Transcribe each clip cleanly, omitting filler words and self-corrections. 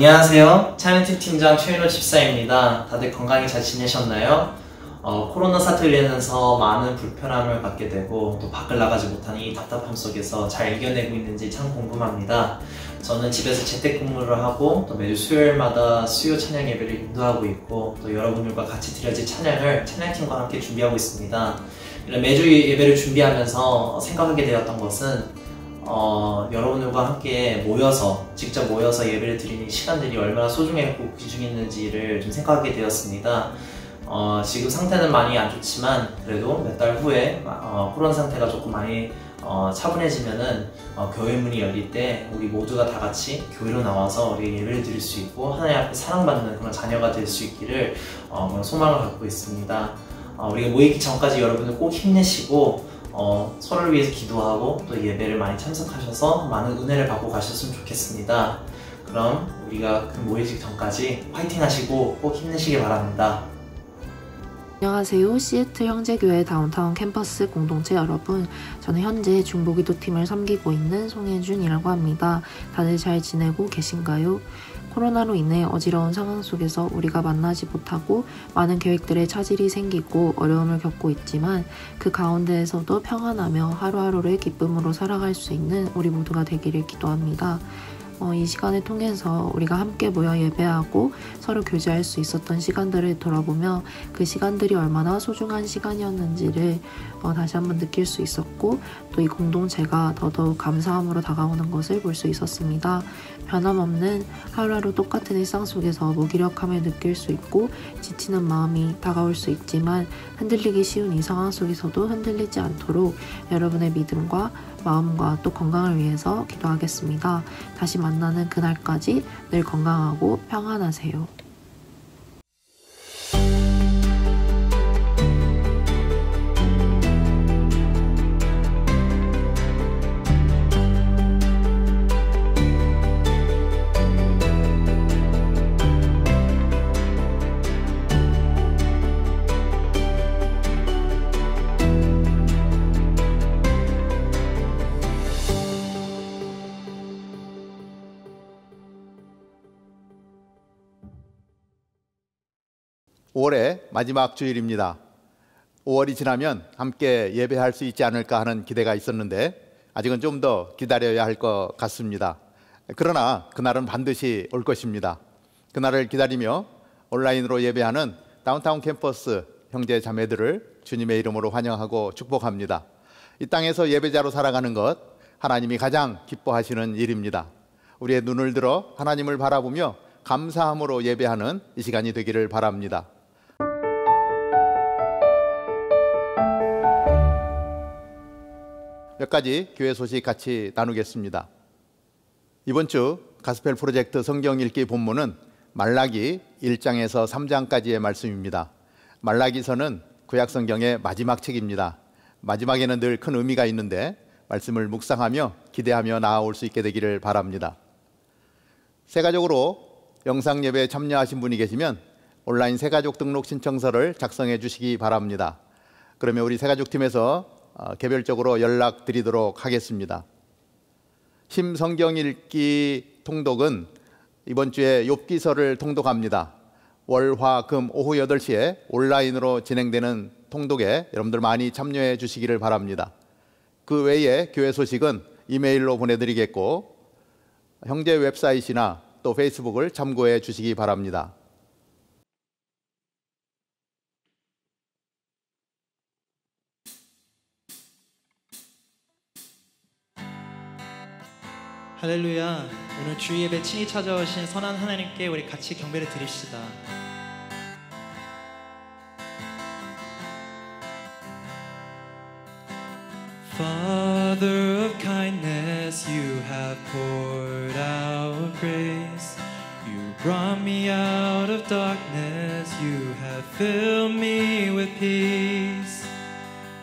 안녕하세요. 차이나팀 팀장 최윤호 집사입니다. 다들 건강히 잘 지내셨나요? 코로나 사태로 인해서 많은 불편함을 갖게 되고 또 밖을 나가지 못하는 이 답답함 속에서 잘 이겨내고 있는지 참 궁금합니다. 저는 집에서 재택근무를 하고 또 매주 수요일마다 수요 찬양 예배를 인도하고 있고 또 여러분들과 같이 드려질 찬양을 찬양팀과 함께 준비하고 있습니다. 이런 매주 예배를 준비하면서 생각하게 되었던 것은 여러분들과 함께 직접 모여서 예배를 드리는 시간들이 얼마나 소중했고 귀중했는지를 좀 생각하게 되었습니다. 지금 상태는 많이 안 좋지만 그래도 몇 달 후에 코로나 상태가 조금 많이 차분해지면은 교회 문이 열릴 때 우리 모두가 다 같이 교회로 나와서 우리 예배를 드릴 수 있고 하나님 앞에 사랑받는 그런 자녀가 될 수 있기를 그런 소망을 갖고 있습니다. 우리가 모이기 전까지 여러분들 꼭 힘내시고 서로를 위해서 기도하고 또 예배를 많이 참석하셔서 많은 은혜를 받고 가셨으면 좋겠습니다. 그럼 우리가 그 모이기 전까지 화이팅 하시고 꼭 힘내시길 바랍니다. 안녕하세요. 시애틀 형제교회 다운타운 캠퍼스 공동체 여러분, 저는 현재 중보기도팀을 섬기고 있는 송혜준이라고 합니다. 다들 잘 지내고 계신가요? 코로나로 인해 어지러운 상황 속에서 우리가 만나지 못하고 많은 계획들에 차질이 생기고 어려움을 겪고 있지만 그 가운데에서도 평안하며 하루하루를 기쁨으로 살아갈 수 있는 우리 모두가 되기를 기도합니다. 이 시간을 통해서 우리가 함께 모여 예배하고 서로 교제할 수 있었던 시간들을 돌아보며 그 시간들이 얼마나 소중한 시간이었는지를 다시 한번 느낄 수 있었고 또 이 공동체가 더더욱 감사함으로 다가오는 것을 볼 수 있었습니다. 변함없는 하루하루 똑같은 일상 속에서 무기력함을 느낄 수 있고 지치는 마음이 다가올 수 있지만 흔들리기 쉬운 이 상황 속에서도 흔들리지 않도록 여러분의 믿음과 마음과 또 건강을 위해서 기도하겠습니다. 다시 만나는 그날까지 늘 건강하고 평안하세요. 올해 마지막 주일입니다. 5월이 지나면 함께 예배할 수 있지 않을까 하는 기대가 있었는데 아직은 좀 더 기다려야 할 것 같습니다. 그러나 그날은 반드시 올 것입니다. 그날을 기다리며 온라인으로 예배하는 다운타운 캠퍼스 형제 자매들을 주님의 이름으로 환영하고 축복합니다. 이 땅에서 예배자로 살아가는 것, 하나님이 가장 기뻐하시는 일입니다. 우리의 눈을 들어 하나님을 바라보며 감사함으로 예배하는 이 시간이 되기를 바랍니다. 몇 가지 교회 소식 같이 나누겠습니다. 이번 주 가스펠 프로젝트 성경 읽기 본문은 말라기 1장에서 3장까지의 말씀입니다. 말라기서는 구약 성경의 마지막 책입니다. 마지막에는 늘 큰 의미가 있는데 말씀을 묵상하며 기대하며 나아올 수 있게 되기를 바랍니다. 새가족으로 영상 예배에 참여하신 분이 계시면 온라인 새가족 등록 신청서를 작성해 주시기 바랍니다. 그러면 우리 새가족팀에서 개별적으로 연락드리도록 하겠습니다. 심성경 읽기 통독은 이번 주에 욥기서를 통독합니다. 월, 화, 금 오후 8시에 온라인으로 진행되는 통독에 여러분들 많이 참여해 주시기를 바랍니다. 그 외에 교회 소식은 이메일로 보내드리겠고 형제 웹사이트나 또 페이스북을 참고해 주시기 바랍니다. 할렐루야. 오늘 주 예배 친히 찾아오신 선한 하나님께 우리 같이 경배를 드립시다. Father of kindness, you have poured out grace. You brought me out of darkness, you have filled me with peace.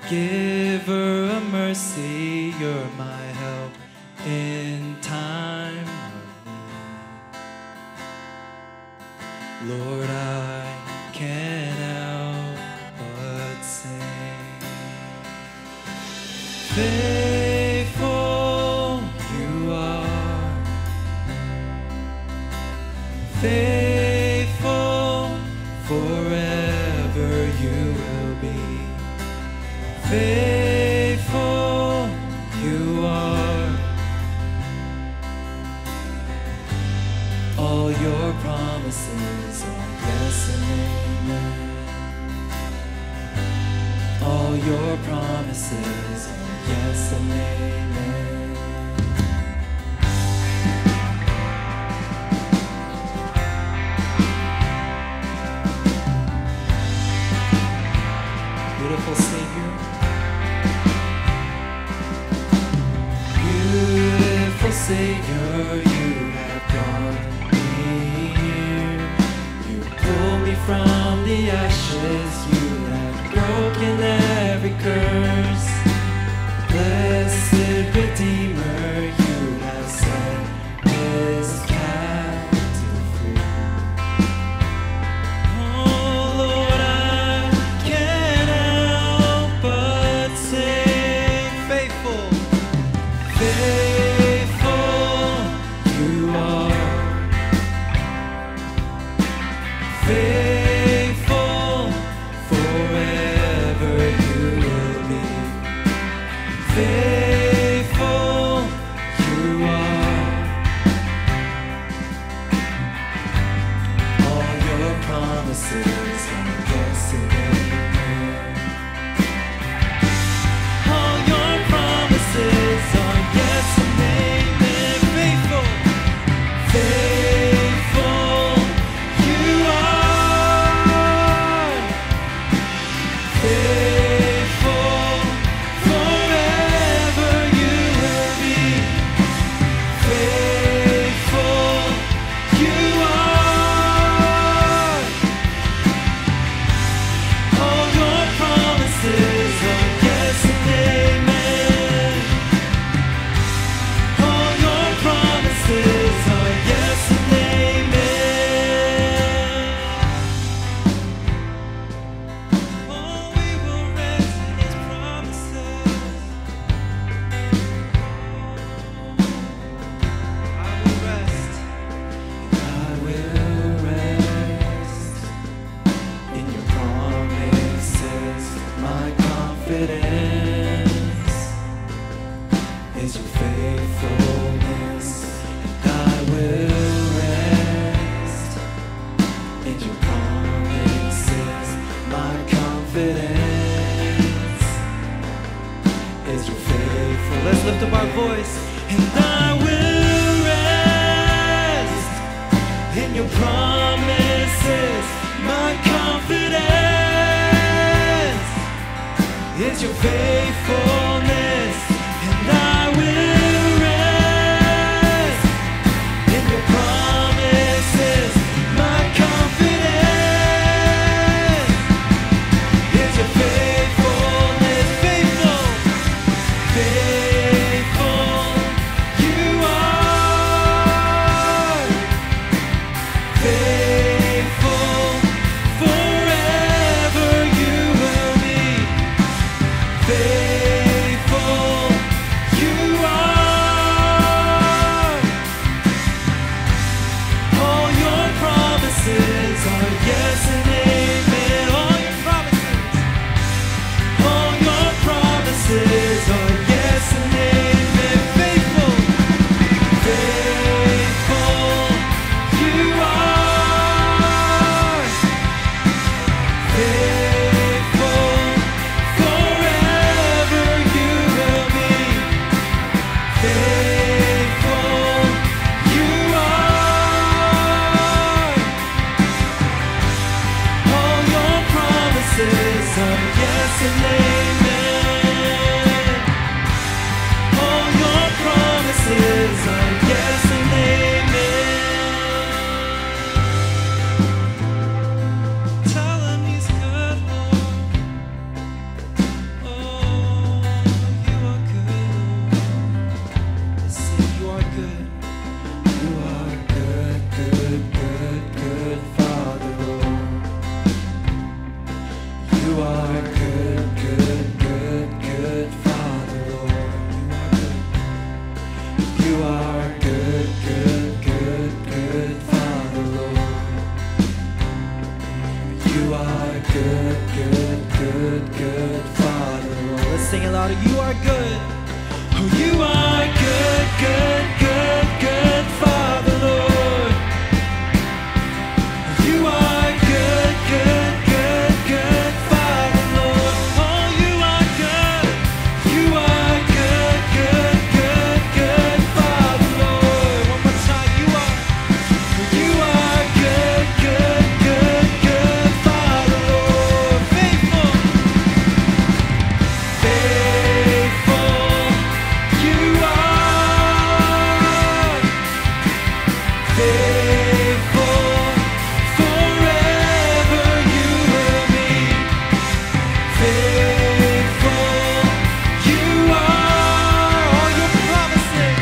Giver of mercy, you're my help in time of need. Lord, I can't help but sing. Faithful you are, faithful, forever you will be. Faithful you are. All your promises are yes and amen. All your promises are yes and amen. Beautiful Savior. Beautiful Savior, you have brought me here. You pulled me from the ashes. You have broken every curse. Blessed Redeemer, you have set this captive free. Oh Lord, I can't help but sing. Faithful, faithful you are. Faithful, forever you will be. Faithful you are. All your promises are yes and amen. All your promises are yes and amen. Faithful, faithful you are. Faithful, forever you will be. Faithful you are. All your promises are yes and amen. All your promises are yes and amen. Oh, we will rest in His promises. I will rest. I will rest in your promises. My confidence is your faithfulness. I will rest in your promises. My confidence is your faithful. Let's lift up our voice. And I will rest in your promises. My confidence is your faithfulness. And I will rest in your promises. My confidence is your faithfulness. Faithful, faithful you out. You are good. Oh, you are good, good, good, good Father, Lord. You are good, good, good, good Father, Lord. Oh, you are good. You are good, good, good, good Father, Lord. One more time. You are good, good, good, good Father, Lord. Faithful. Faithful. You are faithful. Forever you will be faithful. You are all your promises.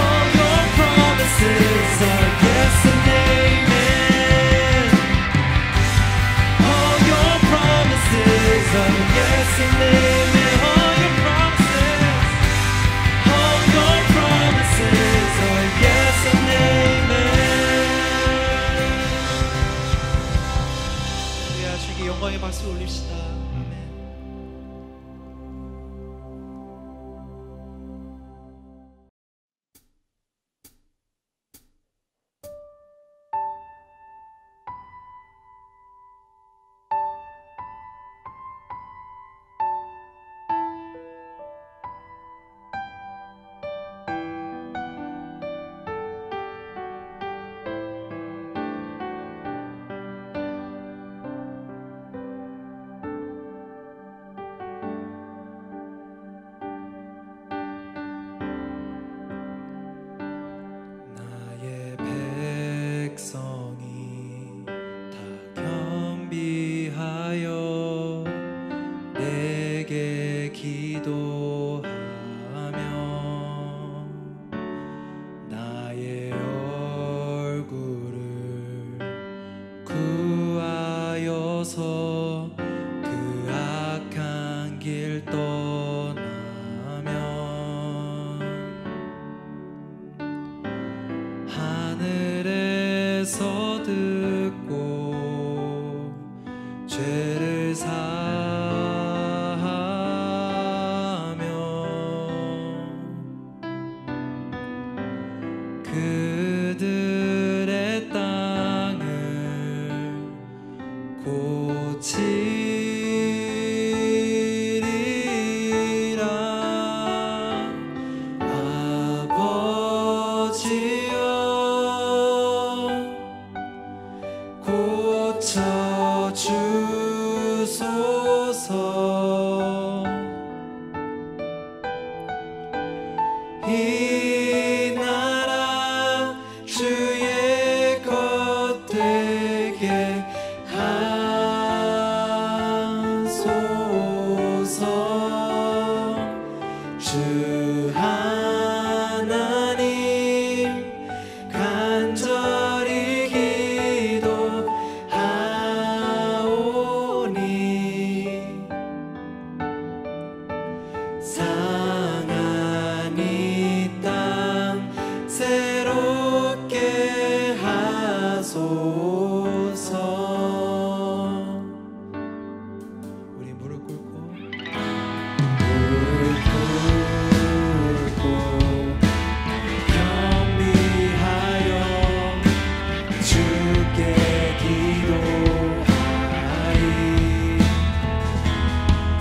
All your promises are yes and amen. All your promises are yes and amen. All your promises are yes and amen. 우리 주님께 영광의 박수 올립시다. 아멘. 나의 백성이 다 겸비하여 내게 기도하며 나의 얼굴을 구하여서 그 악한 길 떠나면 하늘에서 듣고 죄를 사하며 그들의 땅을 고치리라. 아버지여 고쳐주소서. 이 나라 주의 것 되게 하소서. 주 하나님 간절히 기도하오니 상한 이 땅 새롭게 하소서. 우리 무릎 꿇고 겸비하여 주께 기도하리.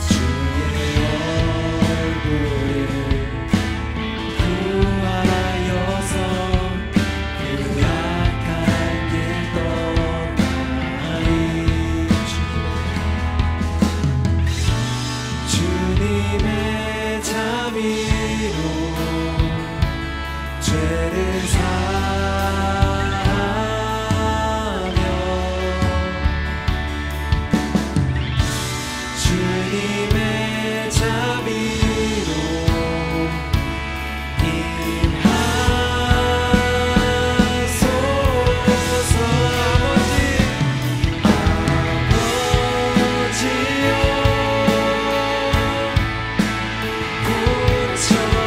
주의 얼굴을 구하여서 그 악한 길 떠나리. 주님의 자비로 죄를 사하며 주님의 자비로 임하소서. 아버지여 고쳐주소서.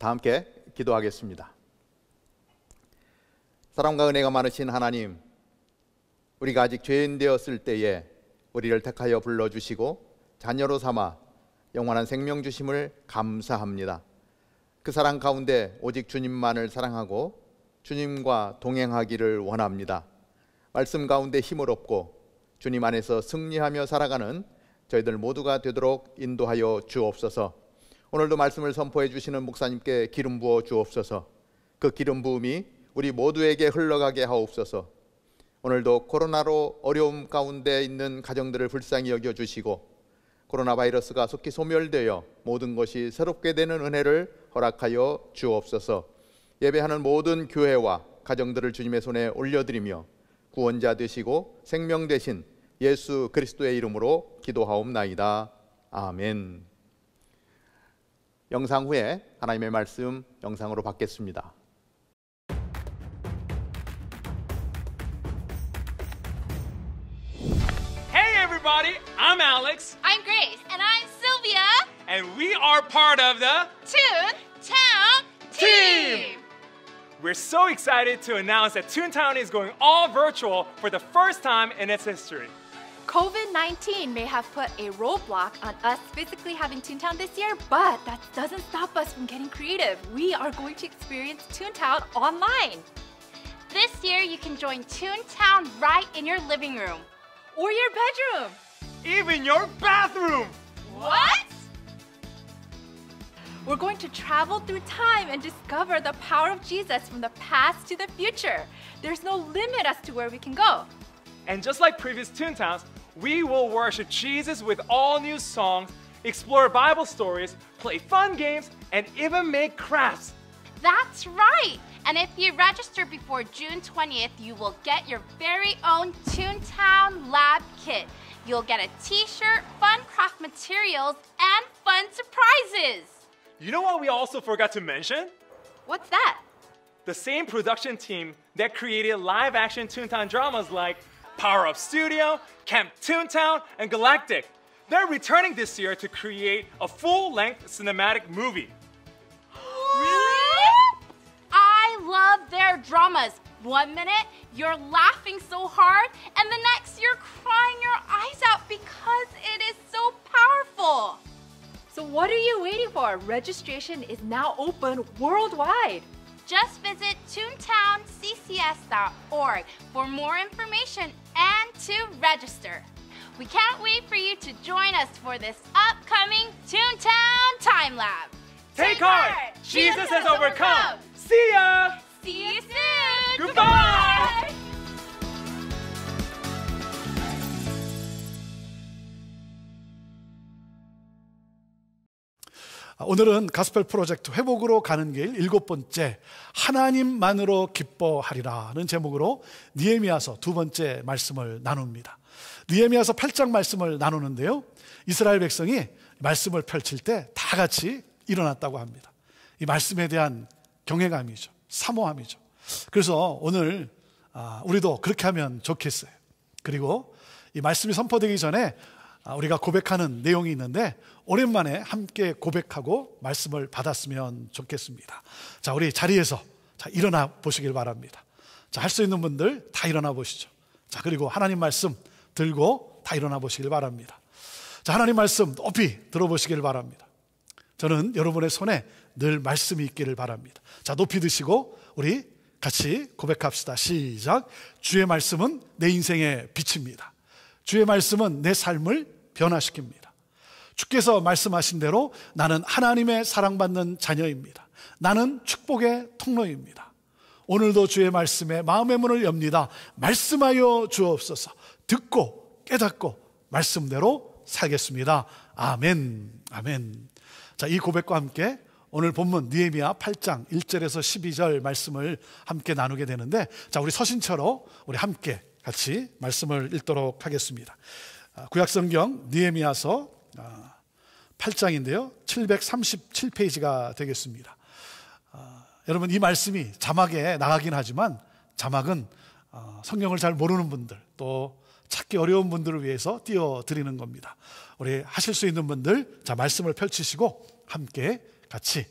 다 함께 기도하겠습니다. 사랑과 은혜가 많으신 하나님, 우리가 아직 죄인 되었을 때에 우리를 택하여 불러주시고 자녀로 삼아 영원한 생명 주심을 감사합니다. 그 사랑 가운데 오직 주님만을 사랑하고 주님과 동행하기를 원합니다. 말씀 가운데 힘을 얻고 주님 안에서 승리하며 살아가는 저희들 모두가 되도록 인도하여 주옵소서. 오늘도 말씀을 선포해 주시는 목사님께 기름 부어 주옵소서. 그 기름 부음이 우리 모두에게 흘러가게 하옵소서. 오늘도 코로나로 어려움 가운데 있는 가정들을 불쌍히 여겨주시고 코로나 바이러스가 속히 소멸되어 모든 것이 새롭게 되는 은혜를 허락하여 주옵소서. 예배하는 모든 교회와 가정들을 주님의 손에 올려드리며 구원자 되시고 생명 되신 예수 그리스도의 이름으로 기도하옵나이다. 아멘. 영상 후에 하나님의 말씀 영상으로 받겠습니다. Everybody, I'm Alex. I'm Grace. And I'm Sylvia. And we are part of the Toontown Team. We're so excited to announce that Toontown is going all virtual for the first time in its history. COVID-19 may have put a roadblock on us physically having Toontown this year, but that doesn't stop us from getting creative. We are going to experience Toontown online. This year, you can join Toontown right in your living room. Or your bedroom. Even your bathroom. What? We're going to travel through time and discover the power of Jesus from the past to the future. There's no limit as to where we can go. And just like previous Toontowns, we will worship Jesus with all new songs, explore Bible stories, play fun games, and even make crafts. That's right! And if you register before June 20th, you will get your very own Toontown Lab Kit. You'll get a t-shirt, fun craft materials, and fun surprises! You know what we also forgot to mention? What's that? The same production team that created live-action Toontown dramas like Power Up Studio, Camp Toontown, and Galactic. They're returning this year to create a full-length cinematic movie. I love their dramas. 1 minute, you're laughing so hard, and the next, you're crying your eyes out because it is so powerful. So what are you waiting for? Registration is now open worldwide. Just visit toontownccs.org for more information and to register. We can't wait for you to join us for this upcoming Toontown Time Lab. Take heart! Jesus has overcome! See ya! See you soon! Goodbye! 오늘은 가스펠 프로젝트 회복으로 가는 길 7번째, 하나님만으로 기뻐하리라는 제목으로 느헤미야서 2번째 말씀을 나눕니다. 느헤미야서 8장 말씀을 나누는데요, 이스라엘 백성이 말씀을 펼칠 때 다 같이 일어났다고 합니다. 이 말씀에 대한 경외감이죠, 사모함이죠. 그래서 오늘 우리도 그렇게 하면 좋겠어요. 그리고 이 말씀이 선포되기 전에 우리가 고백하는 내용이 있는데 오랜만에 함께 고백하고 말씀을 받았으면 좋겠습니다. 자, 우리 자리에서 일어나 보시길 바랍니다. 자, 할 수 있는 분들 다 일어나 보시죠. 자, 그리고 하나님 말씀 들고 다 일어나 보시길 바랍니다. 자, 하나님 말씀 높이 들어보시길 바랍니다. 저는 여러분의 손에 늘 말씀이 있기를 바랍니다. 자, 높이 드시고 우리 같이 고백합시다. 시작. 주의 말씀은 내 인생의 빛입니다. 주의 말씀은 내 삶을 변화시킵니다. 주께서 말씀하신 대로 나는 하나님의 사랑받는 자녀입니다. 나는 축복의 통로입니다. 오늘도 주의 말씀에 마음의 문을 엽니다. 말씀하여 주옵소서. 듣고 깨닫고 말씀대로 살겠습니다. 아멘. 아멘. 자, 이 고백과 함께 오늘 본문 느헤미야 8장 1절에서 12절 말씀을 함께 나누게 되는데, 자, 우리 서신처로 우리 함께 같이 말씀을 읽도록 하겠습니다. 구약성경 느헤미야서 8장인데요 737페이지가 되겠습니다. 여러분, 이 말씀이 자막에 나가긴 하지만 자막은 성경을 잘 모르는 분들, 또 찾기 어려운 분들을 위해서 띄워드리는 겁니다. 우리 하실 수 있는 분들, 자, 말씀을 펼치시고 함께 같이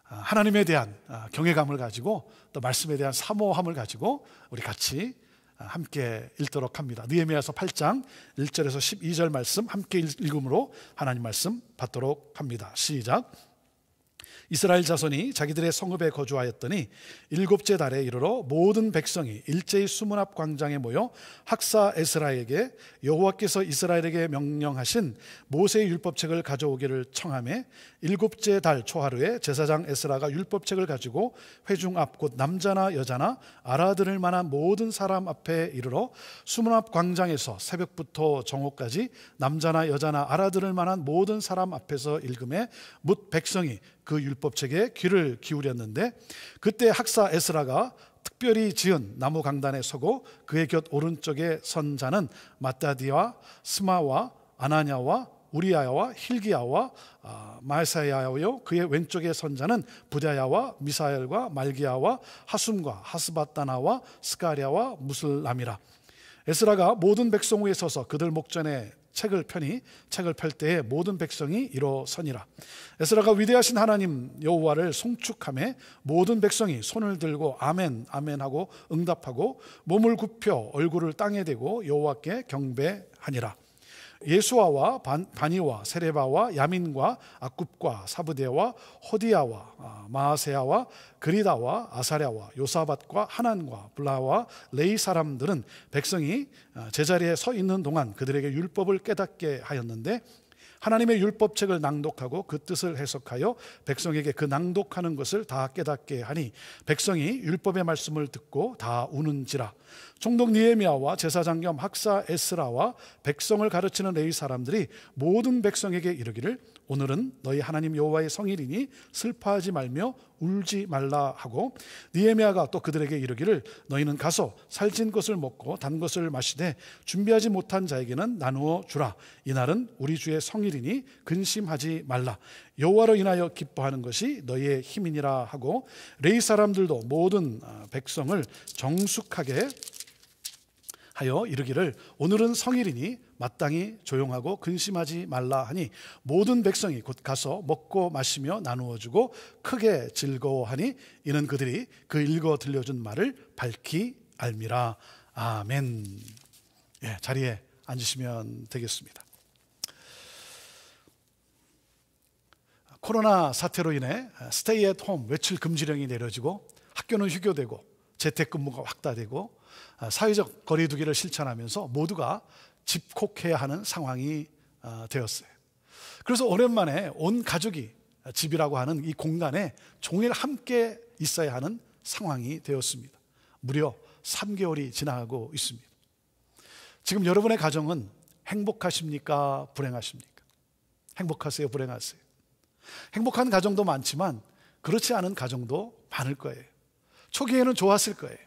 하나님에 대한 경외감을 가지고 또 말씀에 대한 사모함을 가지고 우리 같이 함께 읽도록 합니다. 느헤미야서 8장 1절에서 12절 말씀 함께 읽음으로 하나님 말씀 받도록 합니다. 시작. 이스라엘 자손이 자기들의 성읍에 거주하였더니 일곱째 달에 이르러 모든 백성이 일제히 수문 앞 광장에 모여 학사 에스라에게 여호와께서 이스라엘에게 명령하신 모세의 율법책을 가져오기를 청하매 일곱째 달 초하루에 제사장 에스라가 율법책을 가지고 회중 앞 곧 남자나 여자나 알아들을 만한 모든 사람 앞에 이르러 수문 앞 광장에서 새벽부터 정오까지 남자나 여자나 알아들을 만한 모든 사람 앞에서 읽음에 뭇 백성이 그 율법책에 귀를 기울였는데 그때 학사 에스라가 특별히 지은 나무 강단에 서고 그의 곁 오른쪽에 선 자는 마따디와 스마와 아나냐와 우리야와 힐기야와 마사야요 그의 왼쪽에 선 자는 부다야와 미사엘과 말기야와 하숨과 하스바다나와 스가랴와 무슬람이라. 에스라가 모든 백성 위에 서서 그들 목전에 책을 펴니 책을 펼 때에 모든 백성이 일어서니라. 에스라가 위대하신 하나님 여호와를 송축하며 모든 백성이 손을 들고 아멘 아멘 하고 응답하고 몸을 굽혀 얼굴을 땅에 대고 여호와께 경배하니라. 예수아와 바니와 세레바와 야민과 악굽과 사브데와 호디야와 마아세야와 그리다와 아사랴와 요사밧과 하난과 블라와 레이 사람들은 백성이 제자리에 서 있는 동안 그들에게 율법을 깨닫게 하였는데 하나님의 율법책을 낭독하고 그 뜻을 해석하여 백성에게 그 낭독하는 것을 다 깨닫게 하니 백성이 율법의 말씀을 듣고 다 우는지라. 총독 느헤미야와 제사장 겸 학사 에스라와 백성을 가르치는 레위 사람들이 모든 백성에게 이르기를 오늘은 너희 하나님 여호와의 성일이니 슬퍼하지 말며 울지 말라 하고 느헤미야가 또 그들에게 이르기를 너희는 가서 살찐 것을 먹고 단 것을 마시되 준비하지 못한 자에게는 나누어 주라. 이날은 우리 주의 성일이니 근심하지 말라. 여호와로 인하여 기뻐하는 것이 너희의 힘이니라 하고 레위 사람들도 모든 백성을 정숙하게 하여 이르기를 오늘은 성일이니 마땅히 조용하고 근심하지 말라 하니 모든 백성이 곧 가서 먹고 마시며 나누어 주고 크게 즐거워하니 이는 그들이 그 읽어 들려준 말을 밝히 알미라. 아멘. 예, 자리에 앉으시면 되겠습니다. 코로나 사태로 인해 스테이 앳 홈 외출 금지령이 내려지고 학교는 휴교되고 재택근무가 확대되고 사회적 거리두기를 실천하면서 모두가 집콕해야 하는 상황이 되었어요. 그래서 오랜만에 온 가족이 집이라고 하는 이 공간에 종일 함께 있어야 하는 상황이 되었습니다. 무려 3개월이 지나가고 있습니다. 지금 여러분의 가정은 행복하십니까? 불행하십니까? 행복하세요? 불행하세요? 행복한 가정도 많지만 그렇지 않은 가정도 많을 거예요. 초기에는 좋았을 거예요.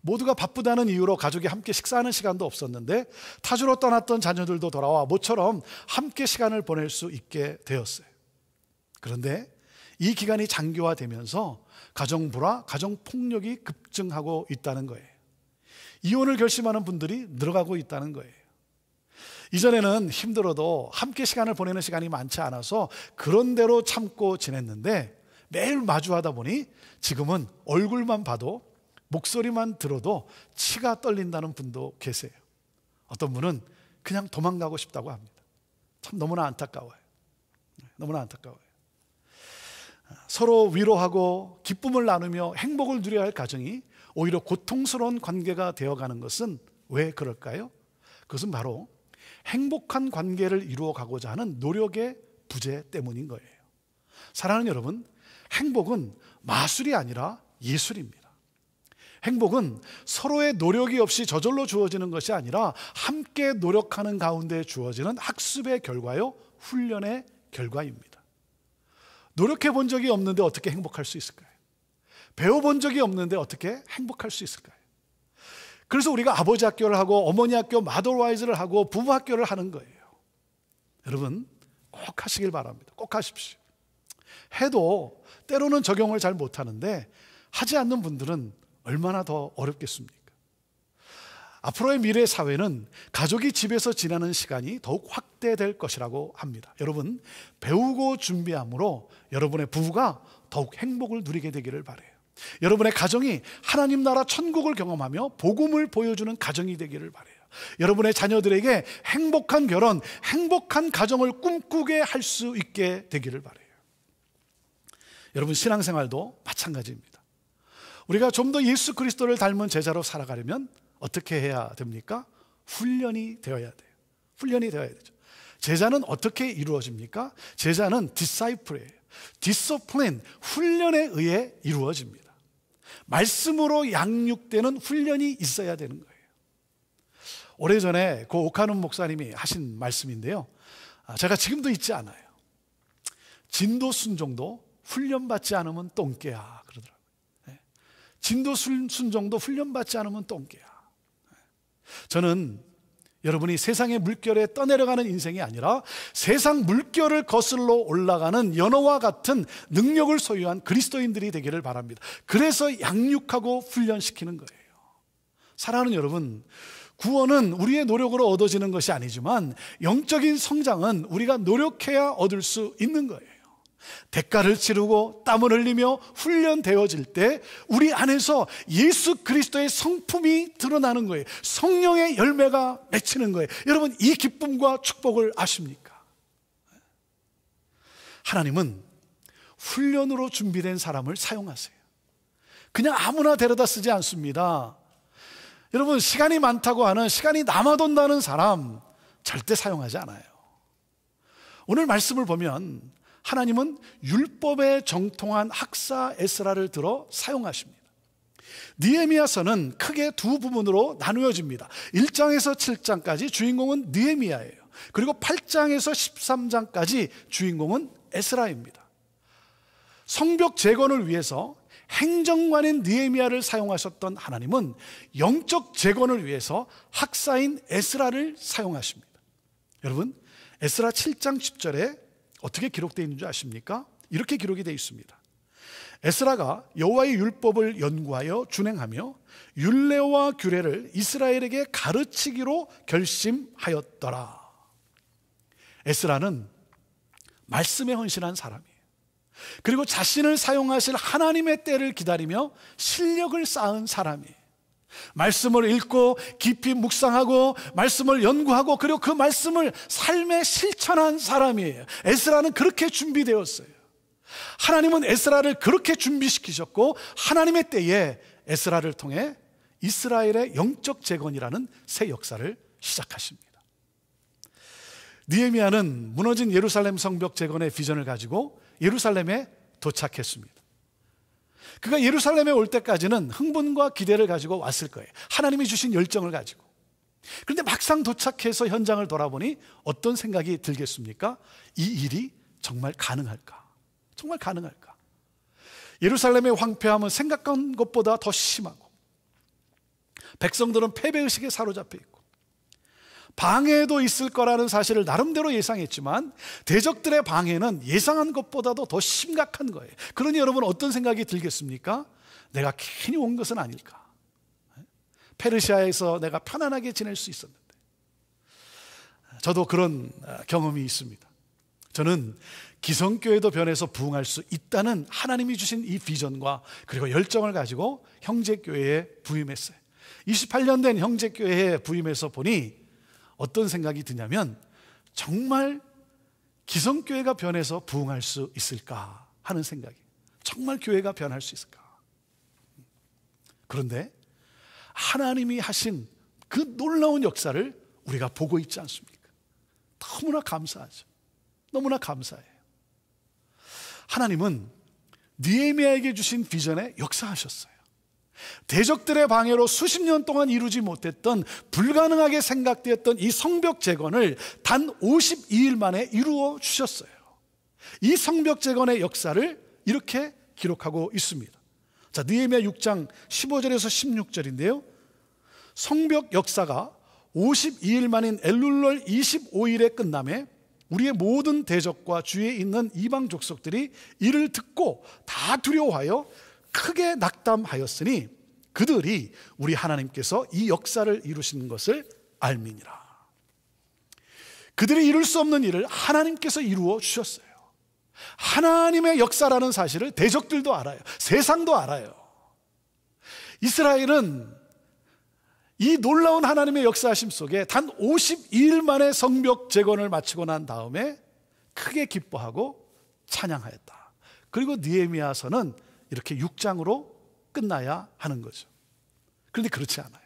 모두가 바쁘다는 이유로 가족이 함께 식사하는 시간도 없었는데 타주로 떠났던 자녀들도 돌아와 모처럼 함께 시간을 보낼 수 있게 되었어요. 그런데 이 기간이 장기화되면서 가정불화, 가정폭력이 급증하고 있다는 거예요. 이혼을 결심하는 분들이 늘어가고 있다는 거예요. 이전에는 힘들어도 함께 시간을 보내는 시간이 많지 않아서 그런 대로 참고 지냈는데 매일 마주하다 보니 지금은 얼굴만 봐도 목소리만 들어도 치가 떨린다는 분도 계세요. 어떤 분은 그냥 도망가고 싶다고 합니다. 참 너무나 안타까워요. 너무나 안타까워요. 서로 위로하고 기쁨을 나누며 행복을 누려야 할 가정이 오히려 고통스러운 관계가 되어가는 것은 왜 그럴까요? 그것은 바로 행복한 관계를 이루어가고자 하는 노력의 부재 때문인 거예요. 사랑하는 여러분, 행복은 마술이 아니라 예술입니다. 행복은 서로의 노력이 없이 저절로 주어지는 것이 아니라 함께 노력하는 가운데 주어지는 학습의 결과요, 훈련의 결과입니다. 노력해 본 적이 없는데 어떻게 행복할 수 있을까요? 배워본 적이 없는데 어떻게 행복할 수 있을까요? 그래서 우리가 아버지 학교를 하고 어머니 학교 마더와이즈를 하고 부부 학교를 하는 거예요. 여러분 꼭 하시길 바랍니다. 꼭 하십시오. 해도 때로는 적용을 잘 못하는데 하지 않는 분들은 얼마나 더 어렵겠습니까? 앞으로의 미래 사회는 가족이 집에서 지내는 시간이 더욱 확대될 것이라고 합니다. 여러분, 배우고 준비함으로 여러분의 부부가 더욱 행복을 누리게 되기를 바라요. 여러분의 가정이 하나님 나라 천국을 경험하며 복음을 보여주는 가정이 되기를 바라요. 여러분의 자녀들에게 행복한 결혼, 행복한 가정을 꿈꾸게 할 수 있게 되기를 바라요. 여러분, 신앙생활도 마찬가지입니다. 우리가 좀 더 예수 그리스도를 닮은 제자로 살아가려면 어떻게 해야 됩니까? 훈련이 되어야 돼요. 훈련이 되어야 되죠. 제자는 어떻게 이루어집니까? 제자는 디사이플이에요. 디서플린, 훈련에 의해 이루어집니다. 말씀으로 양육되는 훈련이 있어야 되는 거예요. 오래전에 고 오카눈 목사님이 하신 말씀인데요, 제가 지금도 잊지 않아요. 진도 순종도 훈련받지 않으면 똥개야 그러더라고요. 진도 순종도 훈련받지 않으면 똥개야. 저는 여러분이 세상의 물결에 떠내려가는 인생이 아니라 세상 물결을 거슬러 올라가는 연어와 같은 능력을 소유한 그리스도인들이 되기를 바랍니다. 그래서 양육하고 훈련시키는 거예요. 사랑하는 여러분, 구원은 우리의 노력으로 얻어지는 것이 아니지만 영적인 성장은 우리가 노력해야 얻을 수 있는 거예요. 대가를 치르고 땀을 흘리며 훈련되어질 때 우리 안에서 예수 그리스도의 성품이 드러나는 거예요. 성령의 열매가 맺히는 거예요. 여러분, 이 기쁨과 축복을 아십니까? 하나님은 훈련으로 준비된 사람을 사용하세요. 그냥 아무나 데려다 쓰지 않습니다. 여러분, 시간이 많다고 하는, 시간이 남아돈다는 사람 절대 사용하지 않아요. 오늘 말씀을 보면 하나님은 율법에 정통한 학사 에스라를 들어 사용하십니다. 느헤미야서는 크게 두 부분으로 나누어집니다. 1장에서 7장까지 주인공은 느헤미야예요. 그리고 8장에서 13장까지 주인공은 에스라입니다. 성벽 재건을 위해서 행정관인 느헤미야를 사용하셨던 하나님은 영적 재건을 위해서 학사인 에스라를 사용하십니다. 여러분, 에스라 7장 10절에 어떻게 기록되어 있는 줄 아십니까? 이렇게 기록이 되어 있습니다. 에스라가 여호와의 율법을 연구하여 준행하며 율례와 규례를 이스라엘에게 가르치기로 결심하였더라. 에스라는 말씀에 헌신한 사람이에요. 그리고 자신을 사용하실 하나님의 때를 기다리며 실력을 쌓은 사람이에요. 말씀을 읽고 깊이 묵상하고 말씀을 연구하고 그리고 그 말씀을 삶에 실천한 사람이에요. 에스라는 그렇게 준비되었어요. 하나님은 에스라를 그렇게 준비시키셨고 하나님의 때에 에스라를 통해 이스라엘의 영적 재건이라는 새 역사를 시작하십니다. 느헤미야는 무너진 예루살렘 성벽 재건의 비전을 가지고 예루살렘에 도착했습니다. 그가 예루살렘에 올 때까지는 흥분과 기대를 가지고 왔을 거예요. 하나님이 주신 열정을 가지고. 그런데 막상 도착해서 현장을 돌아보니 어떤 생각이 들겠습니까? 이 일이 정말 가능할까? 정말 가능할까? 예루살렘의 황폐함은 생각한 것보다 더 심하고 백성들은 패배의식에 사로잡혀 있고 방해도 있을 거라는 사실을 나름대로 예상했지만 대적들의 방해는 예상한 것보다도 더 심각한 거예요. 그러니 여러분, 어떤 생각이 들겠습니까? 내가 괜히 온 것은 아닐까? 페르시아에서 내가 편안하게 지낼 수 있었는데. 저도 그런 경험이 있습니다. 저는 기성교회도 변해서 부흥할 수 있다는 하나님이 주신 이 비전과 그리고 열정을 가지고 형제교회에 부임했어요. 28년 된 형제교회에 부임해서 보니 어떤 생각이 드냐면 정말 기성교회가 변해서 부흥할 수 있을까 하는 생각이, 정말 교회가 변할 수 있을까? 그런데 하나님이 하신 그 놀라운 역사를 우리가 보고 있지 않습니까? 너무나 감사하죠. 너무나 감사해요. 하나님은 느헤미야에게 주신 비전에 역사하셨어요. 대적들의 방해로 수십 년 동안 이루지 못했던, 불가능하게 생각되었던 이 성벽 재건을 단 52일 만에 이루어 주셨어요. 이 성벽 재건의 역사를 이렇게 기록하고 있습니다. 자, 느헤미야 6장 15절에서 16절인데요. 성벽 역사가 52일 만인 엘룰월 25일에 끝남에 우리의 모든 대적과 주위에 있는 이방 족속들이 이를 듣고 다 두려워하여 크게 낙담하였으니 그들이 우리 하나님께서 이 역사를 이루시는 것을 알미니라. 그들이 이룰 수 없는 일을 하나님께서 이루어 주셨어요. 하나님의 역사라는 사실을 대적들도 알아요. 세상도 알아요. 이스라엘은 이 놀라운 하나님의 역사하심 속에 단 52일 만에 성벽 재건을 마치고 난 다음에 크게 기뻐하고 찬양하였다. 그리고 느헤미야서는 이렇게 6장으로 끝나야 하는 거죠. 그런데 그렇지 않아요.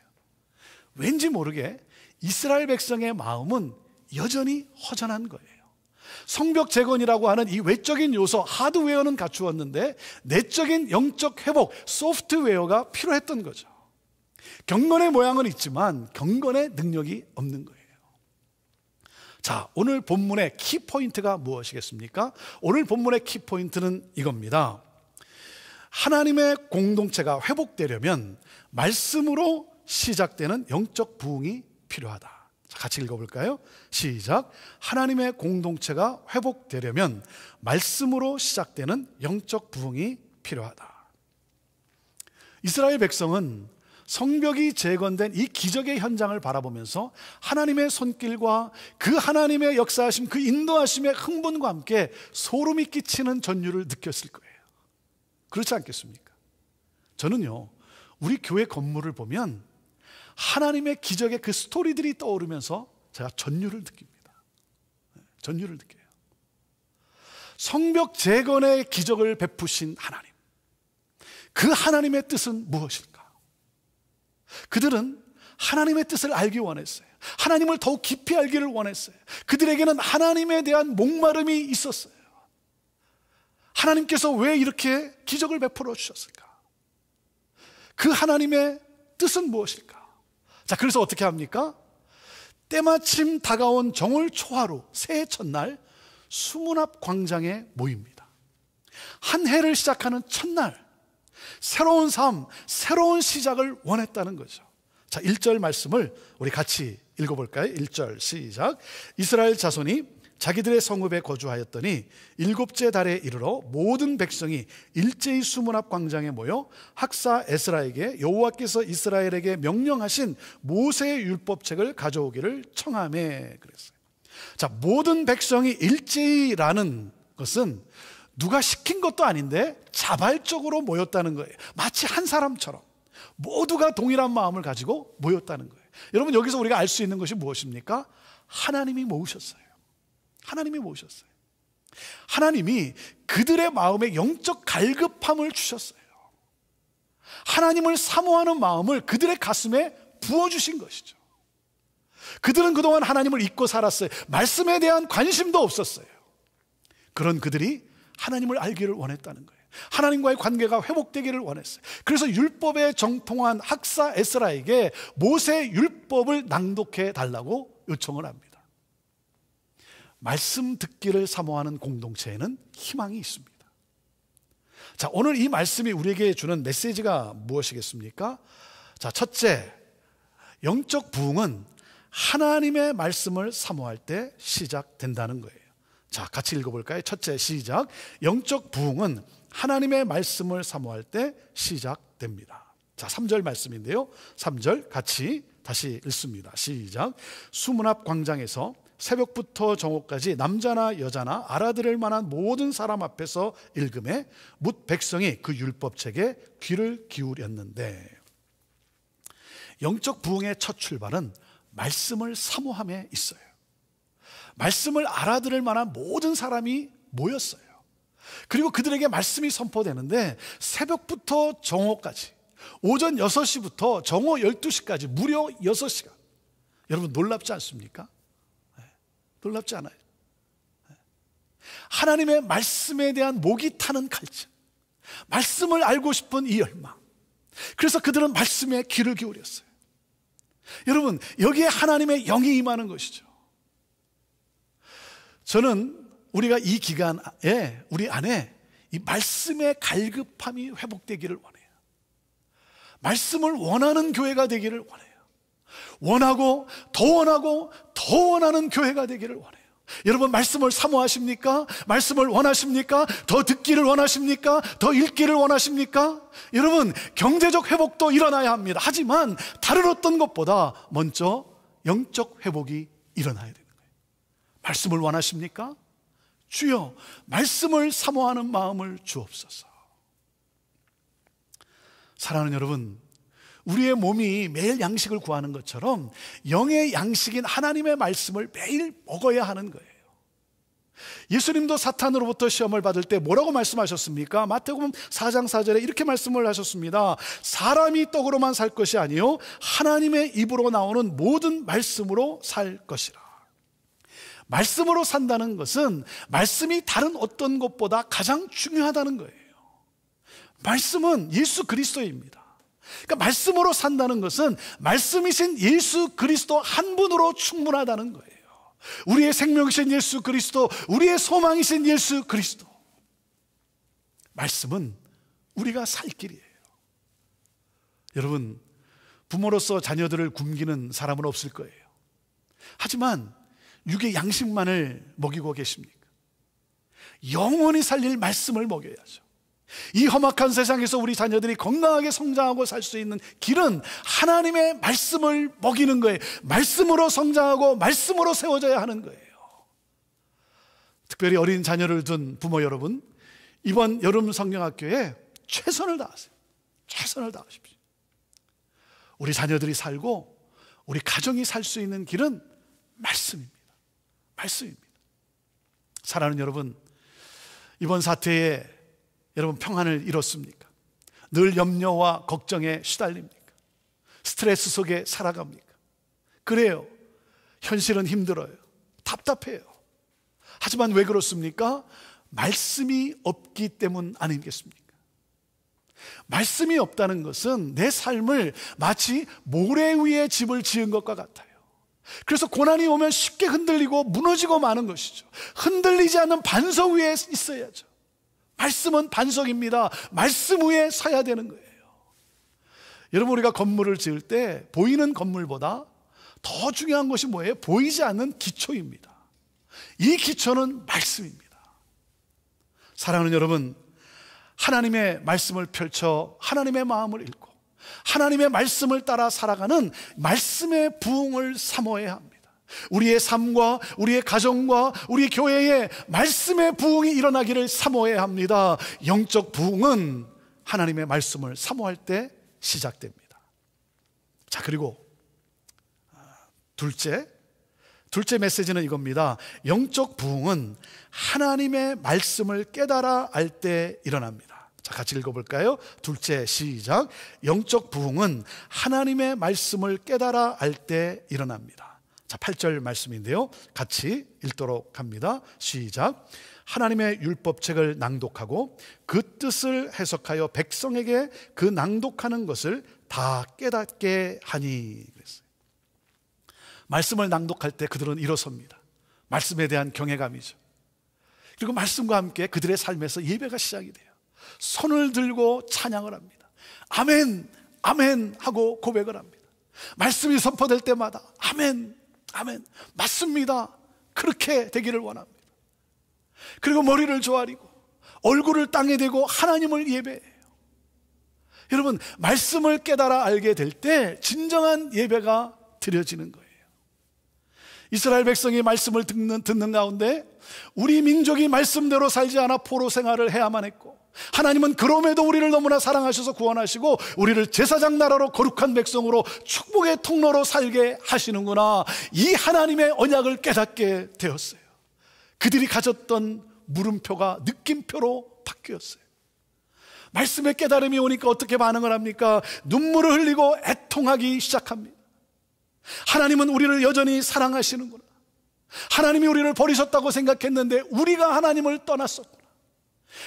왠지 모르게 이스라엘 백성의 마음은 여전히 허전한 거예요. 성벽 재건이라고 하는 이 외적인 요소, 하드웨어는 갖추었는데 내적인 영적 회복, 소프트웨어가 필요했던 거죠. 경건의 모양은 있지만 경건의 능력이 없는 거예요. 자, 오늘 본문의 키포인트가 무엇이겠습니까? 오늘 본문의 키포인트는 이겁니다. 하나님의 공동체가 회복되려면 말씀으로 시작되는 영적 부흥이 필요하다. 자, 같이 읽어볼까요? 시작. 하나님의 공동체가 회복되려면 말씀으로 시작되는 영적 부흥이 필요하다. 이스라엘 백성은 성벽이 재건된 이 기적의 현장을 바라보면서 하나님의 손길과 그 하나님의 역사하심, 그 인도하심의 흥분과 함께 소름이 끼치는 전율을 느꼈을 거예요. 그렇지 않겠습니까? 저는요, 우리 교회 건물을 보면 하나님의 기적의 그 스토리들이 떠오르면서 제가 전율을 느낍니다. 전율을 느껴요. 성벽 재건의 기적을 베푸신 하나님, 그 하나님의 뜻은 무엇일까? 그들은 하나님의 뜻을 알기 원했어요. 하나님을 더욱 깊이 알기를 원했어요. 그들에게는 하나님에 대한 목마름이 있었어요. 하나님께서 왜 이렇게 기적을 베풀어 주셨을까? 그 하나님의 뜻은 무엇일까? 자, 그래서 어떻게 합니까? 때마침 다가온 정월 초하루 새해 첫날 수문 앞 광장에 모입니다. 한 해를 시작하는 첫날, 새로운 삶, 새로운 시작을 원했다는 거죠. 자, 1절 말씀을 우리 같이 읽어볼까요? 1절 시작. 이스라엘 자손이 자기들의 성읍에 거주하였더니 7째 달에 이르러 모든 백성이 일제히 수문 앞 광장에 모여 학사 에스라에게 여호와께서 이스라엘에게 명령하신 모세의 율법책을 가져오기를 청하매 그랬어요. 자, 모든 백성이 일제히라는 것은 누가 시킨 것도 아닌데 자발적으로 모였다는 거예요. 마치 한 사람처럼 모두가 동일한 마음을 가지고 모였다는 거예요. 여러분, 여기서 우리가 알 수 있는 것이 무엇입니까? 하나님이 모으셨어요. 하나님이 모으셨어요. 하나님이 그들의 마음에 영적 갈급함을 주셨어요. 하나님을 사모하는 마음을 그들의 가슴에 부어주신 것이죠. 그들은 그동안 하나님을 잊고 살았어요. 말씀에 대한 관심도 없었어요. 그런 그들이 하나님을 알기를 원했다는 거예요. 하나님과의 관계가 회복되기를 원했어요. 그래서 율법에 정통한 학사 에스라에게 모세 율법을 낭독해 달라고 요청을 합니다. 말씀 듣기를 사모하는 공동체에는 희망이 있습니다. 자, 오늘 이 말씀이 우리에게 주는 메시지가 무엇이겠습니까? 자, 첫째, 영적 부흥은 하나님의 말씀을 사모할 때 시작된다는 거예요. 자, 같이 읽어볼까요? 첫째, 시작. 영적 부흥은 하나님의 말씀을 사모할 때 시작됩니다. 자, 3절 말씀인데요. 3절 같이 다시 읽습니다. 시작. 수문 앞 광장에서 새벽부터 정오까지 남자나 여자나 알아들을 만한 모든 사람 앞에서 읽음에 뭇 백성이 그 율법책에 귀를 기울였는데, 영적 부흥의 첫 출발은 말씀을 사모함에 있어요. 말씀을 알아들을 만한 모든 사람이 모였어요. 그리고 그들에게 말씀이 선포되는데 새벽부터 정오까지, 오전 6시부터 정오 12시까지 무려 6시간. 여러분, 놀랍지 않습니까? 놀랍지 않아요? 하나님의 말씀에 대한 목이 타는 갈증, 말씀을 알고 싶은 이 열망, 그래서 그들은 말씀에 귀를 기울였어요. 여러분, 여기에 하나님의 영이 임하는 것이죠. 저는 우리가 이 기간에 우리 안에 이 말씀의 갈급함이 회복되기를 원해요. 말씀을 원하는 교회가 되기를 원해요. 원하고 더 원하는 교회가 되기를 원해요. 여러분 말씀을 사모하십니까? 말씀을 원하십니까? 더 듣기를 원하십니까? 더 읽기를 원하십니까? 여러분 경제적 회복도 일어나야 합니다. 하지만 다른 어떤 것보다 먼저 영적 회복이 일어나야 되는 거예요. 말씀을 원하십니까? 주여 말씀을 사모하는 마음을 주옵소서. 사랑하는 여러분, 우리의 몸이 매일 양식을 구하는 것처럼 영의 양식인 하나님의 말씀을 매일 먹어야 하는 거예요. 예수님도 사탄으로부터 시험을 받을 때 뭐라고 말씀하셨습니까? 마태복음 4장 4절에 이렇게 말씀을 하셨습니다. 사람이 떡으로만 살 것이 아니요 하나님의 입으로 나오는 모든 말씀으로 살 것이라. 말씀으로 산다는 것은 말씀이 다른 어떤 것보다 가장 중요하다는 거예요. 말씀은 예수 그리스도입니다. 그러니까 말씀으로 산다는 것은 말씀이신 예수 그리스도 한 분으로 충분하다는 거예요. 우리의 생명이신 예수 그리스도, 우리의 소망이신 예수 그리스도. 말씀은 우리가 살 길이에요. 여러분, 부모로서 자녀들을 굶기는 사람은 없을 거예요. 하지만 육의 양식만을 먹이고 계십니까? 영원히 살릴 말씀을 먹여야죠. 이 험악한 세상에서 우리 자녀들이 건강하게 성장하고 살 수 있는 길은 하나님의 말씀을 먹이는 거예요. 말씀으로 성장하고 말씀으로 세워져야 하는 거예요. 특별히 어린 자녀를 둔 부모 여러분, 이번 여름 성경학교에 최선을 다하세요. 최선을 다하십시오. 우리 자녀들이 살고 우리 가정이 살 수 있는 길은 말씀입니다. 말씀입니다. 사랑하는 여러분, 이번 사태에 여러분 평안을 잃었습니까? 늘 염려와 걱정에 시달립니까? 스트레스 속에 살아갑니까? 그래요. 현실은 힘들어요. 답답해요. 하지만 왜 그렇습니까? 말씀이 없기 때문 아니겠습니까? 말씀이 없다는 것은 내 삶을 마치 모래 위에 집을 지은 것과 같아요. 그래서 고난이 오면 쉽게 흔들리고 무너지고 마는 것이죠. 흔들리지 않는 반석 위에 있어야죠. 말씀은 반석입니다. 말씀 위에 서야 되는 거예요. 여러분, 우리가 건물을 지을 때 보이는 건물보다 더 중요한 것이 뭐예요? 보이지 않는 기초입니다. 이 기초는 말씀입니다. 사랑하는 여러분, 하나님의 말씀을 펼쳐 하나님의 마음을 읽고 하나님의 말씀을 따라 살아가는 말씀의 부흥을 사모해야 합니다. 우리의 삶과 우리의 가정과 우리 교회에 말씀의 부흥이 일어나기를 사모해야 합니다. 영적 부흥은 하나님의 말씀을 사모할 때 시작됩니다. 자, 그리고 둘째 메시지는 이겁니다. 영적 부흥은 하나님의 말씀을 깨달아 알 때 일어납니다. 자, 같이 읽어볼까요? 둘째, 시작. 영적 부흥은 하나님의 말씀을 깨달아 알 때 일어납니다. 자, 8절 말씀인데요, 같이 읽도록 합니다. 시작. 하나님의 율법책을 낭독하고 그 뜻을 해석하여 백성에게 그 낭독하는 것을 다 깨닫게 하니 그랬어요. 말씀을 낭독할 때 그들은 일어섭니다. 말씀에 대한 경외감이죠. 그리고 말씀과 함께 그들의 삶에서 예배가 시작이 돼요. 손을 들고 찬양을 합니다. 아멘, 아멘 하고 고백을 합니다. 말씀이 선포될 때마다 아멘, 아멘, 맞습니다, 그렇게 되기를 원합니다. 그리고 머리를 조아리고 얼굴을 땅에 대고 하나님을 예배해요. 여러분, 말씀을 깨달아 알게 될 때 진정한 예배가 드려지는 거예요. 이스라엘 백성이 말씀을 듣는 가운데 우리 민족이 말씀대로 살지 않아 포로 생활을 해야만 했고, 하나님은 그럼에도 우리를 너무나 사랑하셔서 구원하시고 우리를 제사장 나라로 거룩한 백성으로 축복의 통로로 살게 하시는구나, 이 하나님의 언약을 깨닫게 되었어요. 그들이 가졌던 물음표가 느낌표로 바뀌었어요. 말씀의 깨달음이 오니까 어떻게 반응을 합니까? 눈물을 흘리고 애통하기 시작합니다. 하나님은 우리를 여전히 사랑하시는구나, 하나님이 우리를 버리셨다고 생각했는데 우리가 하나님을 떠났었구나,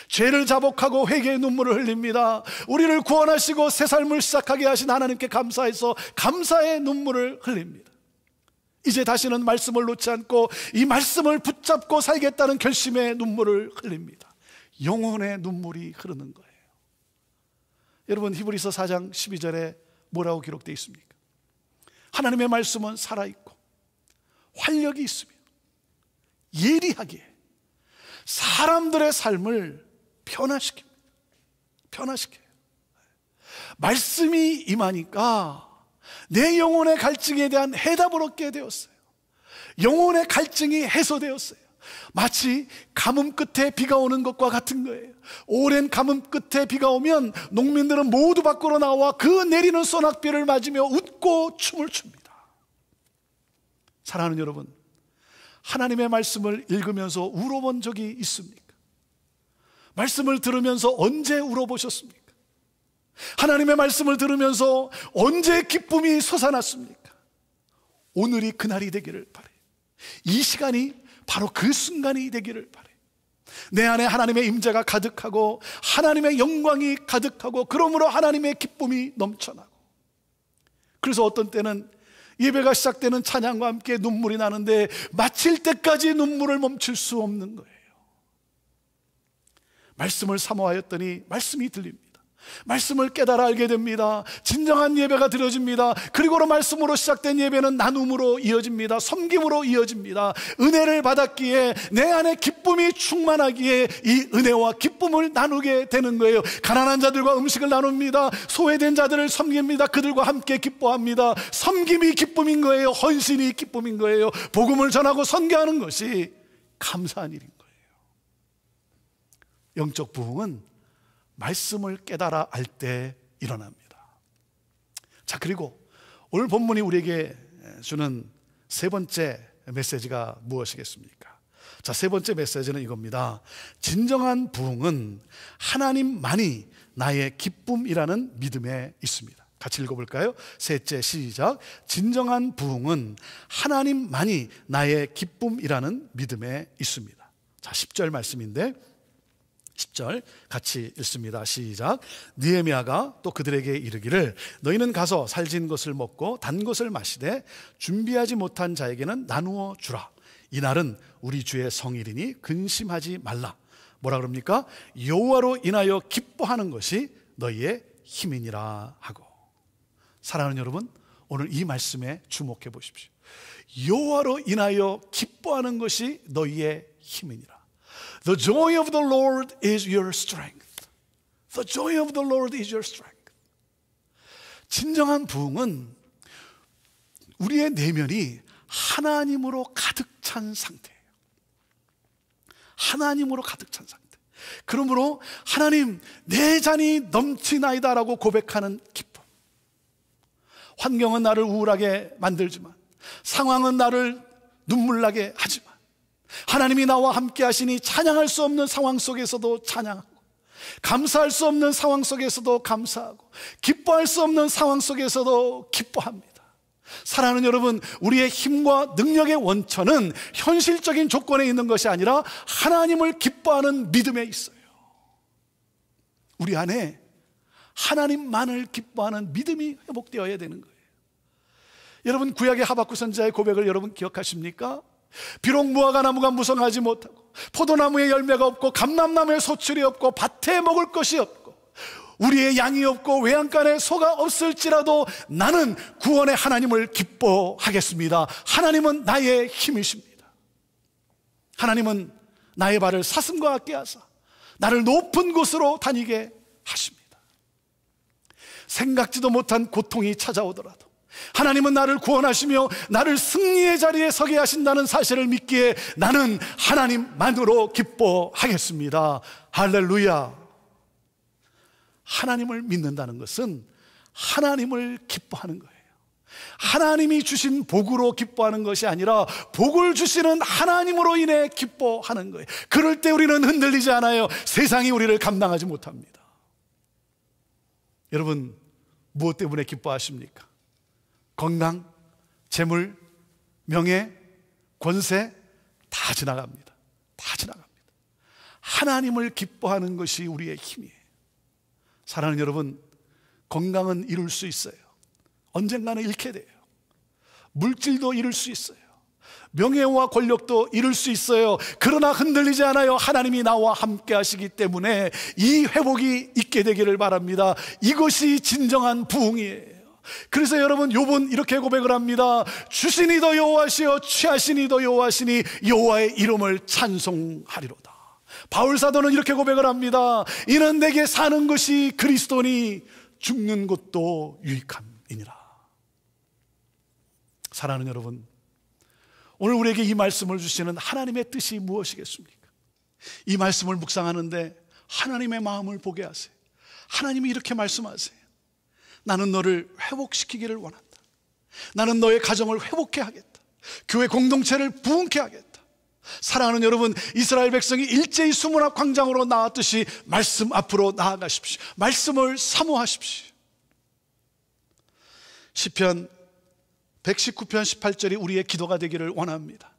죄를 자복하고 회개의 눈물을 흘립니다. 우리를 구원하시고 새 삶을 시작하게 하신 하나님께 감사해서 감사의 눈물을 흘립니다. 이제 다시는 말씀을 놓지 않고 이 말씀을 붙잡고 살겠다는 결심의 눈물을 흘립니다. 영혼의 눈물이 흐르는 거예요. 여러분, 히브리서 4장 12절에 뭐라고 기록되어 있습니까? 하나님의 말씀은 살아있고 활력이 있으며 예리하게 사람들의 삶을 변화시킵니다. 변화시켜요. 말씀이 임하니까 내 영혼의 갈증에 대한 해답을 얻게 되었어요. 영혼의 갈증이 해소되었어요. 마치 가뭄 끝에 비가 오는 것과 같은 거예요. 오랜 가뭄 끝에 비가 오면 농민들은 모두 밖으로 나와 그 내리는 소낙비를 맞으며 웃고 춤을 춥니다. 사랑하는 여러분, 하나님의 말씀을 읽으면서 울어본 적이 있습니까? 말씀을 들으면서 언제 울어보셨습니까? 하나님의 말씀을 들으면서 언제 기쁨이 솟아났습니까? 오늘이 그날이 되기를 바라요. 이 시간이 바로 그 순간이 되기를 바라요. 내 안에 하나님의 임재가 가득하고 하나님의 영광이 가득하고 그러므로 하나님의 기쁨이 넘쳐나고, 그래서 어떤 때는 예배가 시작되는 찬양과 함께 눈물이 나는데 마칠 때까지 눈물을 멈출 수 없는 거예요. 말씀을 사모하였더니 말씀이 들립니다. 말씀을 깨달아 알게 됩니다. 진정한 예배가 드려집니다. 그리고 말씀으로 시작된 예배는 나눔으로 이어집니다. 섬김으로 이어집니다. 은혜를 받았기에 내 안에 기쁨이 충만하기에 이 은혜와 기쁨을 나누게 되는 거예요. 가난한 자들과 음식을 나눕니다. 소외된 자들을 섬깁니다. 그들과 함께 기뻐합니다. 섬김이 기쁨인 거예요. 헌신이 기쁨인 거예요. 복음을 전하고 선교하는 것이 감사한 일인 거예요. 영적 부흥은 말씀을 깨달아 알 때 일어납니다. 자, 그리고 오늘 본문이 우리에게 주는 세 번째 메시지가 무엇이겠습니까? 자, 세 번째 메시지는 이겁니다. 진정한 부흥은 하나님만이 나의 기쁨이라는 믿음에 있습니다. 같이 읽어볼까요? 셋째, 시작. 진정한 부흥은 하나님만이 나의 기쁨이라는 믿음에 있습니다. 자, 10절 말씀인데 10절 같이 읽습니다. 시작. 느헤미야가 또 그들에게 이르기를 너희는 가서 살진 것을 먹고 단 것을 마시되 준비하지 못한 자에게는 나누어 주라. 이날은 우리 주의 성일이니 근심하지 말라. 뭐라 그럽니까? 여호와로 인하여 기뻐하는 것이 너희의 힘이니라 하고. 사랑하는 여러분, 오늘 이 말씀에 주목해 보십시오. 여호와로 인하여 기뻐하는 것이 너희의 힘이니라. The joy of the Lord is your strength. The joy of the Lord is your strength. 진정한 부흥은 우리의 내면이 하나님으로 가득 찬 상태예요. 하나님으로 가득 찬 상태. 그러므로 하나님, 내 잔이 넘치나이다라고 고백하는 기쁨. 환경은 나를 우울하게 만들지만, 상황은 나를 눈물나게 하지만, 하나님이 나와 함께 하시니 찬양할 수 없는 상황 속에서도 찬양하고, 감사할 수 없는 상황 속에서도 감사하고, 기뻐할 수 없는 상황 속에서도 기뻐합니다. 사랑하는 여러분, 우리의 힘과 능력의 원천은 현실적인 조건에 있는 것이 아니라 하나님을 기뻐하는 믿음에 있어요. 우리 안에 하나님만을 기뻐하는 믿음이 회복되어야 되는 거예요. 여러분, 구약의 하박국 선지자의 고백을 여러분 기억하십니까? 비록 무화과 나무가 무성하지 못하고 포도나무에 열매가 없고 감람나무에 소출이 없고 밭에 먹을 것이 없고 우리의 양이 없고 외양간에 소가 없을지라도 나는 구원의 하나님을 기뻐하겠습니다. 하나님은 나의 힘이십니다. 하나님은 나의 발을 사슴과 같게 하사 나를 높은 곳으로 다니게 하십니다. 생각지도 못한 고통이 찾아오더라도 하나님은 나를 구원하시며 나를 승리의 자리에 서게 하신다는 사실을 믿기에 나는 하나님만으로 기뻐하겠습니다. 할렐루야. 하나님을 믿는다는 것은 하나님을 기뻐하는 거예요. 하나님이 주신 복으로 기뻐하는 것이 아니라 복을 주시는 하나님으로 인해 기뻐하는 거예요. 그럴 때 우리는 흔들리지 않아요. 세상이 우리를 감당하지 못합니다. 여러분, 무엇 때문에 기뻐하십니까? 건강, 재물, 명예, 권세 다 지나갑니다. 다 지나갑니다. 하나님을 기뻐하는 것이 우리의 힘이에요. 사랑하는 여러분, 건강은 잃을 수 있어요. 언젠가는 잃게 돼요. 물질도 잃을 수 있어요. 명예와 권력도 잃을 수 있어요. 그러나 흔들리지 않아요. 하나님이 나와 함께 하시기 때문에 이 회복이 있게 되기를 바랍니다. 이것이 진정한 부흥이에요. 그래서 여러분, 욥은 이렇게 고백을 합니다. 주신 이도 여호와시요 취하신 이도 여호와시니 여호와의 이름을 찬송하리로다. 바울 사도는 이렇게 고백을 합니다. 이는 내게 사는 것이 그리스도니 죽는 것도 유익함이니라. 사랑하는 여러분, 오늘 우리에게 이 말씀을 주시는 하나님의 뜻이 무엇이겠습니까? 이 말씀을 묵상하는데 하나님의 마음을 보게 하세요. 하나님이 이렇게 말씀하세요. 나는 너를 회복시키기를 원한다. 나는 너의 가정을 회복해 하겠다. 교회 공동체를 부흥케 하겠다. 사랑하는 여러분, 이스라엘 백성이 일제히 수문 앞 광장으로 나왔듯이 말씀 앞으로 나아가십시오. 말씀을 사모하십시오. 시편 119편 18절이 우리의 기도가 되기를 원합니다.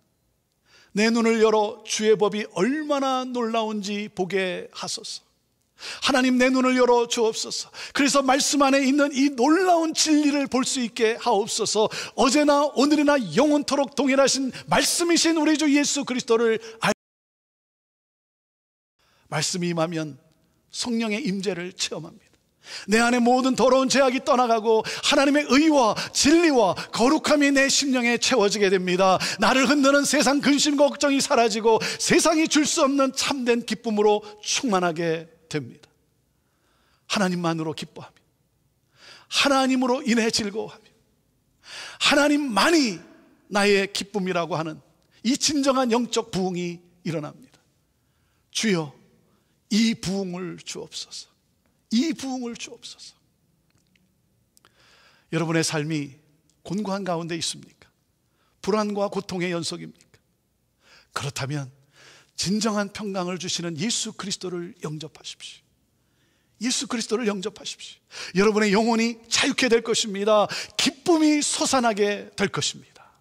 내 눈을 열어 주의 법이 얼마나 놀라운지 보게 하소서. 하나님, 내 눈을 열어 주옵소서. 그래서 말씀 안에 있는 이 놀라운 진리를 볼 수 있게 하옵소서. 어제나 오늘이나 영원토록 동일하신 말씀이신 우리 주 예수 그리스도를 말씀이 임하면 성령의 임재를 체험합니다. 내 안에 모든 더러운 죄악이 떠나가고 하나님의 의와 진리와 거룩함이 내 심령에 채워지게 됩니다. 나를 흔드는 세상 근심과 걱정이 사라지고 세상이 줄 수 없는 참된 기쁨으로 충만하게 됩니다. 하나님만으로 기뻐하며 하나님으로 인해 즐거워하며 하나님만이 나의 기쁨이라고 하는 이 진정한 영적 부흥이 일어납니다. 주여, 이 부흥을 주옵소서. 이 부흥을 주옵소서. 여러분의 삶이 곤고한 가운데 있습니까? 불안과 고통의 연속입니까? 그렇다면 진정한 평강을 주시는 예수 그리스도를 영접하십시오. 예수 그리스도를 영접하십시오. 여러분의 영혼이 자유케 될 것입니다. 기쁨이 솟아나게 될 것입니다.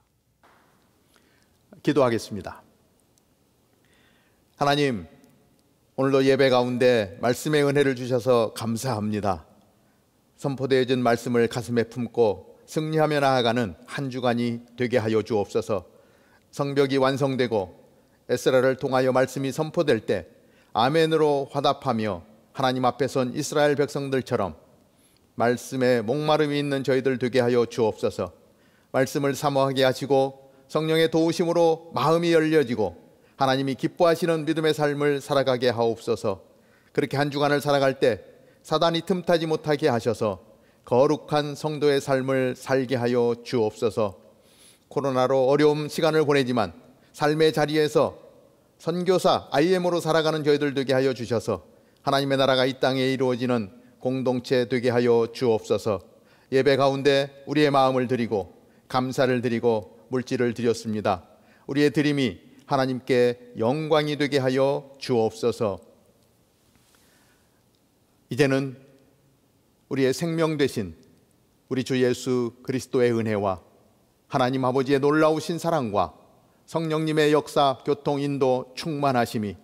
기도하겠습니다. 하나님, 오늘도 예배 가운데 말씀의 은혜를 주셔서 감사합니다. 선포되어진 말씀을 가슴에 품고 승리하며 나아가는 한 주간이 되게 하여 주옵소서. 성벽이 완성되고 에스라를 통하여 말씀이 선포될 때 아멘으로 화답하며 하나님 앞에 선 이스라엘 백성들처럼 말씀에 목마름이 있는 저희들 되게 하여 주옵소서. 말씀을 사모하게 하시고 성령의 도우심으로 마음이 열려지고 하나님이 기뻐하시는 믿음의 삶을 살아가게 하옵소서. 그렇게 한 주간을 살아갈 때 사단이 틈타지 못하게 하셔서 거룩한 성도의 삶을 살게 하여 주옵소서. 코로나로 어려운 시간을 보내지만 삶의 자리에서 선교사 IM으로 살아가는 저희들 되게 하여 주셔서 하나님의 나라가 이 땅에 이루어지는 공동체 되게 하여 주옵소서. 예배 가운데 우리의 마음을 드리고 감사를 드리고 물질을 드렸습니다. 우리의 드림이 하나님께 영광이 되게 하여 주옵소서. 이제는 우리의 생명 되신 우리 주 예수 그리스도의 은혜와 하나님 아버지의 놀라우신 사랑과 성령님의 역사, 교통, 인도, 충만하심이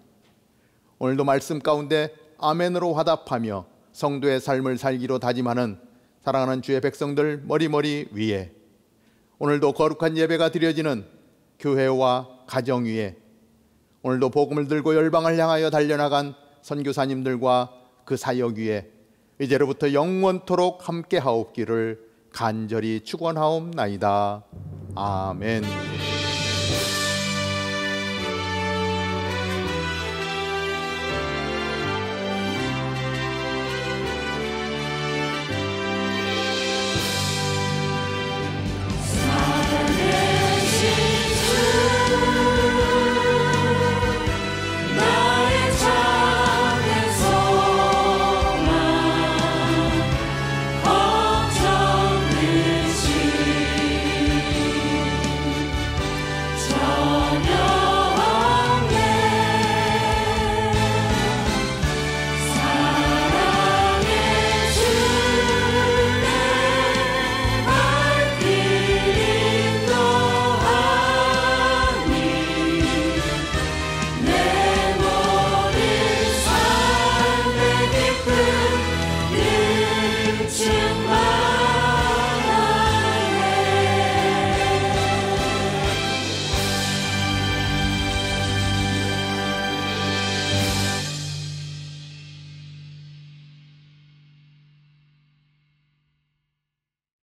오늘도 말씀 가운데 아멘으로 화답하며 성도의 삶을 살기로 다짐하는 사랑하는 주의 백성들 머리머리 위에 오늘도 거룩한 예배가 드려지는 교회와 가정 위에 오늘도 복음을 들고 열방을 향하여 달려나간 선교사님들과 그 사역 위에 이제로부터 영원토록 함께 하옵기를 간절히 축원하옵나이다. 아멘.